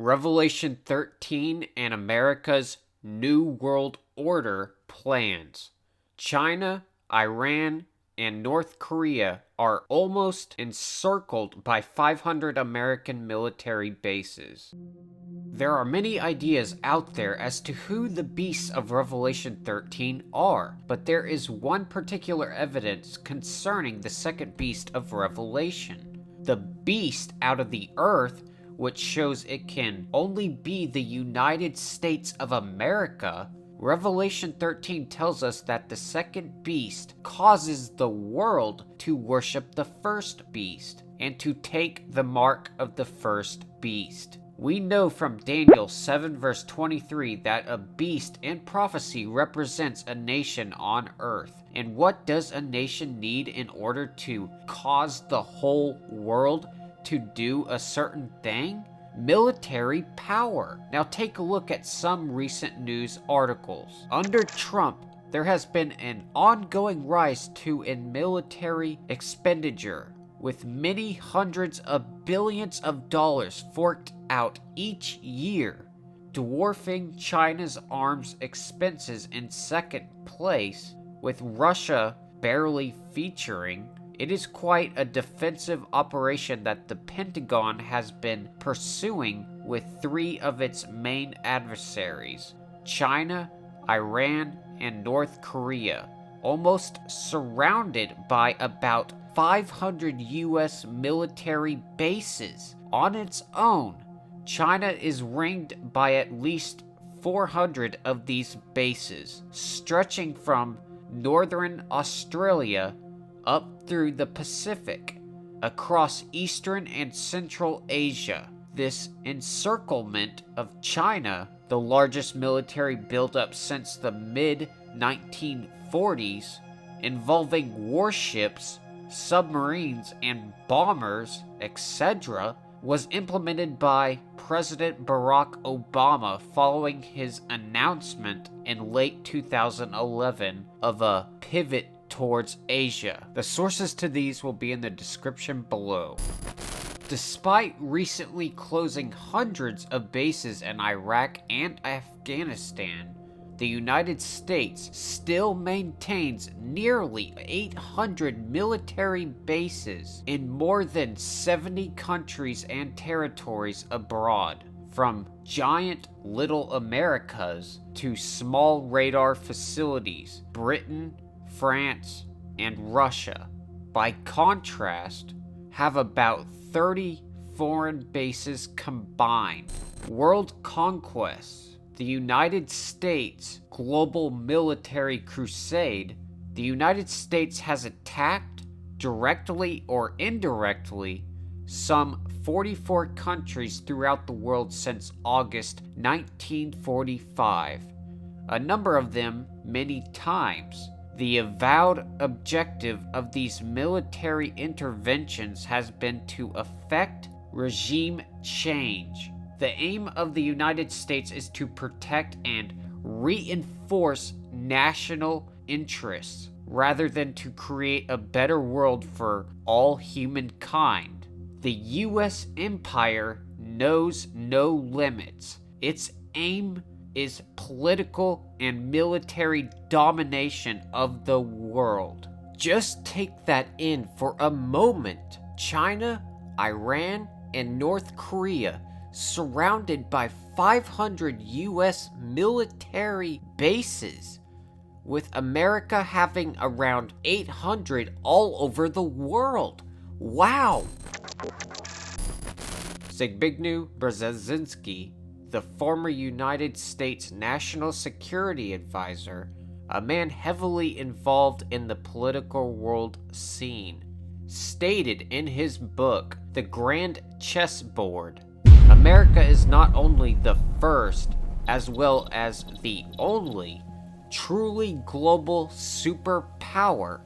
Revelation 13 and America's New World Order plans. China, Iran, and North Korea are almost encircled by 500 American military bases. There are many ideas out there as to who the beasts of Revelation 13 are, but there is one particular evidence concerning the second beast of Revelation. The beast out of the earth, which shows it can only be the United States of America. Revelation 13 tells us that the second beast causes the world to worship the first beast and to take the mark of the first beast. We know from Daniel 7 verse 23 that a beast in prophecy represents a nation on earth. And what does a nation need in order to cause the whole world to do a certain thing? Military power. Now take a look at some recent news articles. Under Trump, there has been an ongoing rise in military expenditure, with many hundreds of billions of dollars forked out each year, dwarfing China's arms expenses in second place, with Russia barely featuring. It is quite a defensive operation that the Pentagon has been pursuing with three of its main adversaries, China, Iran, and North Korea, almost surrounded by about 500 US military bases on its own. China is ringed by at least 400 of these bases, stretching from northern Australia up through the Pacific, across Eastern and Central Asia. This encirclement of China, the largest military buildup since the mid-1940s, involving warships, submarines, and bombers, etc., was implemented by President Barack Obama following his announcement in late 2011 of a pivot towards Asia. The sources to these will be in the description below. Despite recently closing hundreds of bases in Iraq and Afghanistan, the United States still maintains nearly 800 military bases in more than 70 countries and territories abroad, from giant little Americas to small radar facilities. Britain, France, and Russia, by contrast, have about 30 foreign bases combined. World Conquest, the United States global military crusade. The United States has attacked, directly or indirectly, some 44 countries throughout the world since August 1945, a number of them many times. The avowed objective of these military interventions has been to effect regime change. The aim of the United States is to protect and reinforce national interests, rather than to create a better world for all humankind. The U.S. empire knows no limits. Its aim is political and military domination of the world. Just take that in for a moment. China, Iran, and North Korea, surrounded by 500 US military bases, with America having around 800 all over the world. Wow! Zbigniew Brzezinski, the former United States National Security Advisor, a man heavily involved in the political world scene, stated in his book, The Grand Chessboard, America is not only the first, as well as the only, truly global superpower,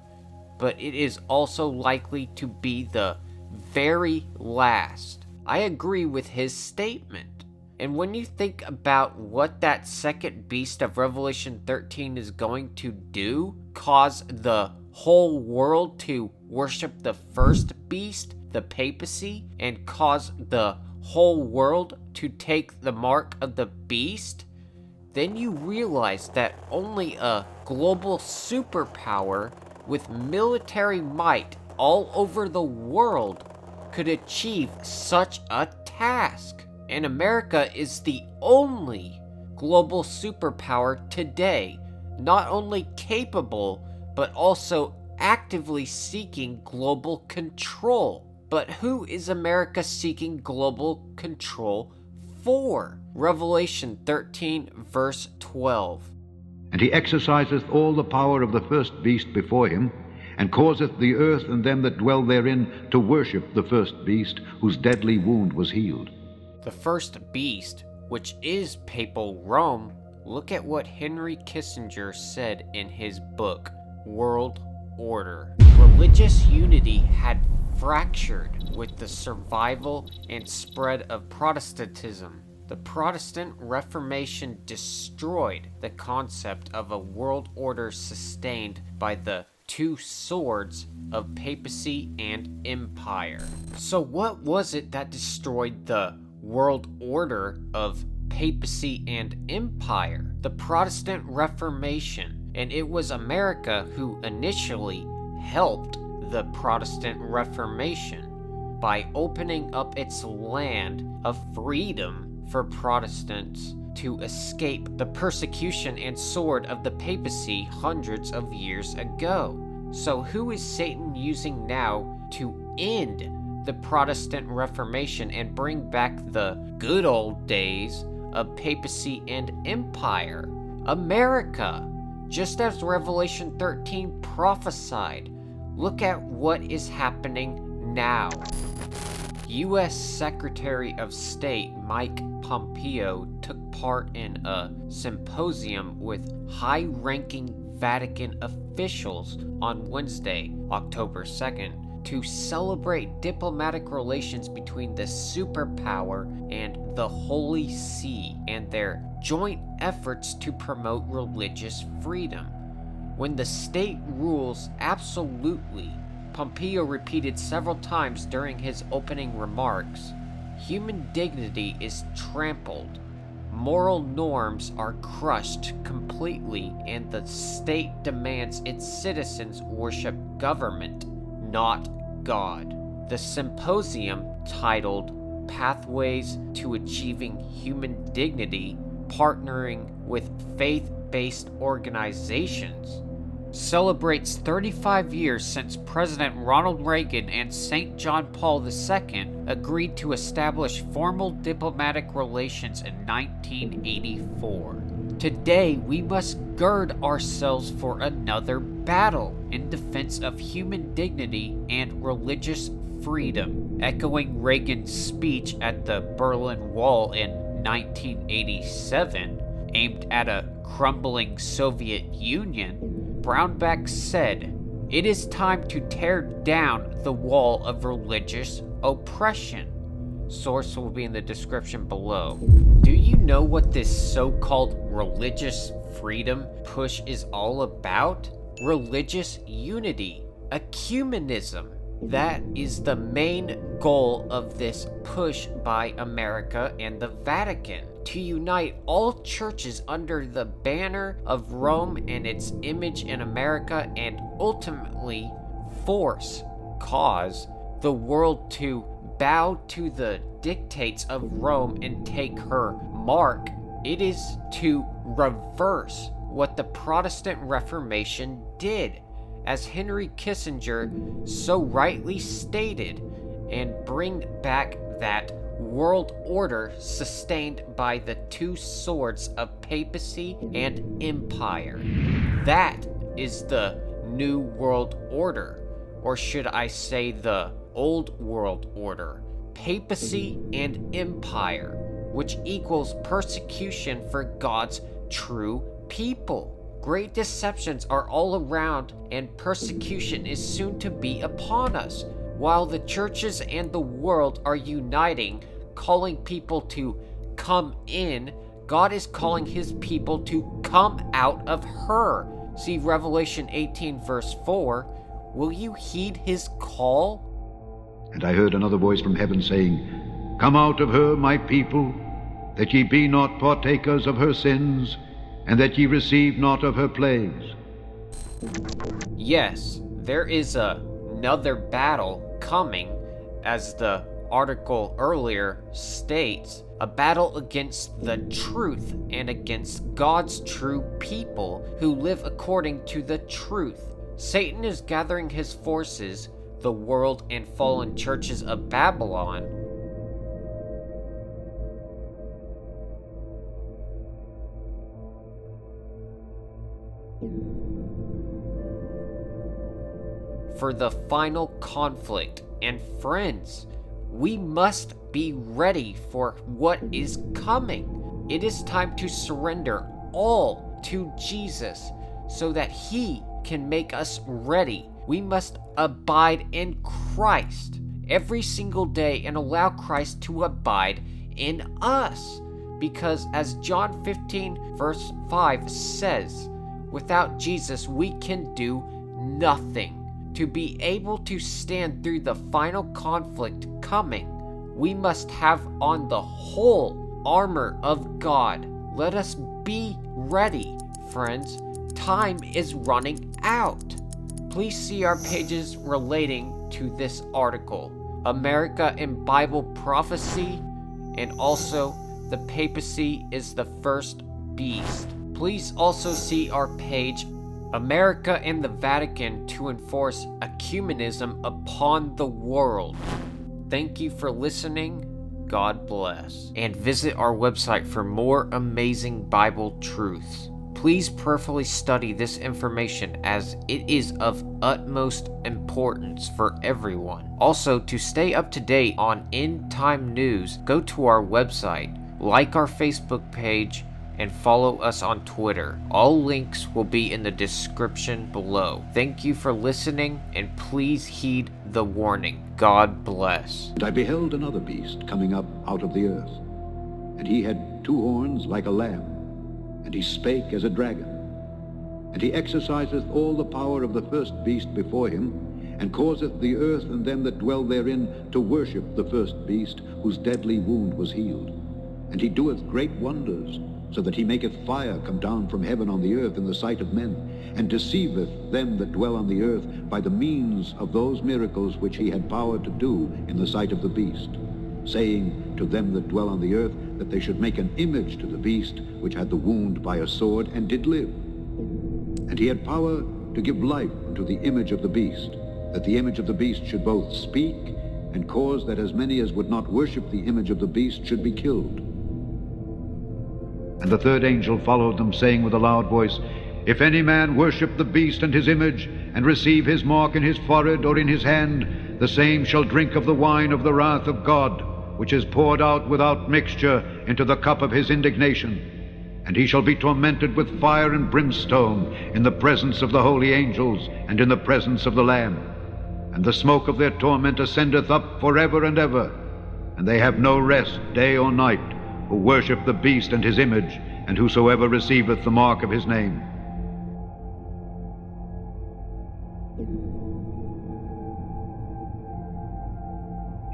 but it is also likely to be the very last. I agree with his statement. And when you think about what that second beast of Revelation 13 is going to do, cause the whole world to worship the first beast, the papacy, and cause the whole world to take the mark of the beast, then you realize that only a global superpower with military might all over the world could achieve such a task. And America is the only global superpower today, not only capable, but also actively seeking global control. But who is America seeking global control for? Revelation 13, verse 12. And he exerciseth all the power of the first beast before him, and causeth the earth and them that dwell therein to worship the first beast, whose deadly wound was healed. The first beast, which is Papal Rome, look at what Henry Kissinger said in his book, World Order. Religious unity had fractured with the survival and spread of Protestantism. The Protestant Reformation destroyed the concept of a world order sustained by the two swords of papacy and empire. So what was it that destroyed the world order of papacy and empire? The Protestant Reformation. And it was America who initially helped the Protestant Reformation by opening up its land of freedom for Protestants to escape the persecution and sword of the papacy hundreds of years ago. So who is Satan using now to end the Protestant Reformation and bring back the good old days of papacy and empire? America, just as Revelation 13 prophesied. Look at what is happening now. U.S. Secretary of State Mike Pompeo took part in a symposium with high-ranking Vatican officials on Wednesday, October 2nd, to celebrate diplomatic relations between the superpower and the Holy See and their joint efforts to promote religious freedom. When the state rules absolutely, Pompeo repeated several times during his opening remarks, human dignity is trampled, moral norms are crushed completely, and the state demands its citizens worship government, not God. The symposium, titled Pathways to Achieving Human Dignity, Partnering with Faith-Based Organizations, celebrates 35 years since President Ronald Reagan and St. John Paul II agreed to establish formal diplomatic relations in 1984. Today, we must gird ourselves for another battle in defense of human dignity and religious freedom. Echoing Reagan's speech at the Berlin Wall in 1987, aimed at a crumbling Soviet Union, Brownback said, "It is time to tear down the wall of religious oppression." Source will be in the description below. Do you know what this so-called religious freedom push is all about? Religious unity, ecumenism. That is the main goal of this push by America and the Vatican, to unite all churches under the banner of Rome and its image in America, and ultimately cause the world to bow to the dictates of Rome and take her mark. It is to reverse what the Protestant Reformation did, as Henry Kissinger so rightly stated, and bring back that world order sustained by the two swords of papacy and empire. That is the New World Order, or should I say the Old World Order, papacy and empire, which equals persecution for God's true people. Great deceptions are all around, and persecution is soon to be upon us. While the churches and the world are uniting, calling people to come in, God is calling his people to come out of her. See Revelation 18 verse 4. Will you heed his call? And I heard another voice from heaven saying, Come out of her, my people, that ye be not partakers of her sins, and that ye receive not of her plagues. Yes, there is another battle coming, as the article earlier states, a battle against the truth and against God's true people who live according to the truth. Satan is gathering his forces, the world and fallen churches of Babylon, for the final conflict. And friends, we must be ready for what is coming. It is time to surrender all to Jesus so that He can make us ready. We must abide in Christ every single day and allow Christ to abide in us. Because as John 15 verse 5 says, without Jesus we can do nothing. To be able to stand through the final conflict coming, we must have on the whole armor of God. Let us be ready, friends. Time is running out. Please see our pages relating to this article, America in Bible Prophecy, and also the papacy is the first beast. Please also see our page, America and the Vatican to enforce ecumenism upon the world. Thank you for listening. God bless. And visit our website for more amazing Bible truths. Please prayerfully study this information as it is of utmost importance for everyone. Also, to stay up to date on end-time news, go to our website, like our Facebook page, and follow us on Twitter. All links will be in the description below. Thank you for listening, and please heed the warning. God bless. And I beheld another beast coming up out of the earth, and he had two horns like a lamb, and he spake as a dragon. And he exerciseth all the power of the first beast before him, and causeth the earth and them that dwell therein to worship the first beast, whose deadly wound was healed. And he doeth great wonders, so that he maketh fire come down from heaven on the earth in the sight of men, and deceiveth them that dwell on the earth by the means of those miracles which he had power to do in the sight of the beast, saying to them that dwell on the earth that they should make an image to the beast which had the wound by a sword, and did live. And he had power to give life unto the image of the beast, that the image of the beast should both speak, and cause that as many as would not worship the image of the beast should be killed. And the third angel followed them, saying with a loud voice, If any man worship the beast and his image, and receive his mark in his forehead or in his hand, the same shall drink of the wine of the wrath of God, which is poured out without mixture into the cup of his indignation. And he shall be tormented with fire and brimstone in the presence of the holy angels, and in the presence of the Lamb. And the smoke of their torment ascendeth up forever and ever. And they have no rest day or night, who worship the beast and his image, and whosoever receiveth the mark of his name.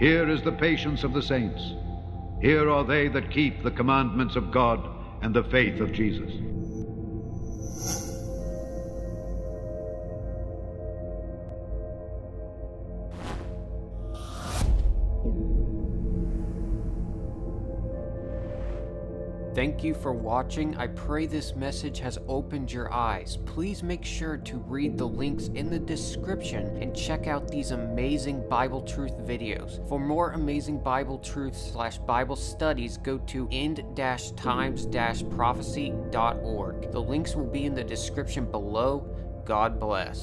Here is the patience of the saints. Here are they that keep the commandments of God and the faith of Jesus. Thank you for watching. I pray this message has opened your eyes. Please make sure to read the links in the description and check out these amazing Bible truth videos. For more amazing Bible truths / Bible studies, go to end-times-prophecy.org. The links will be in the description below. God bless.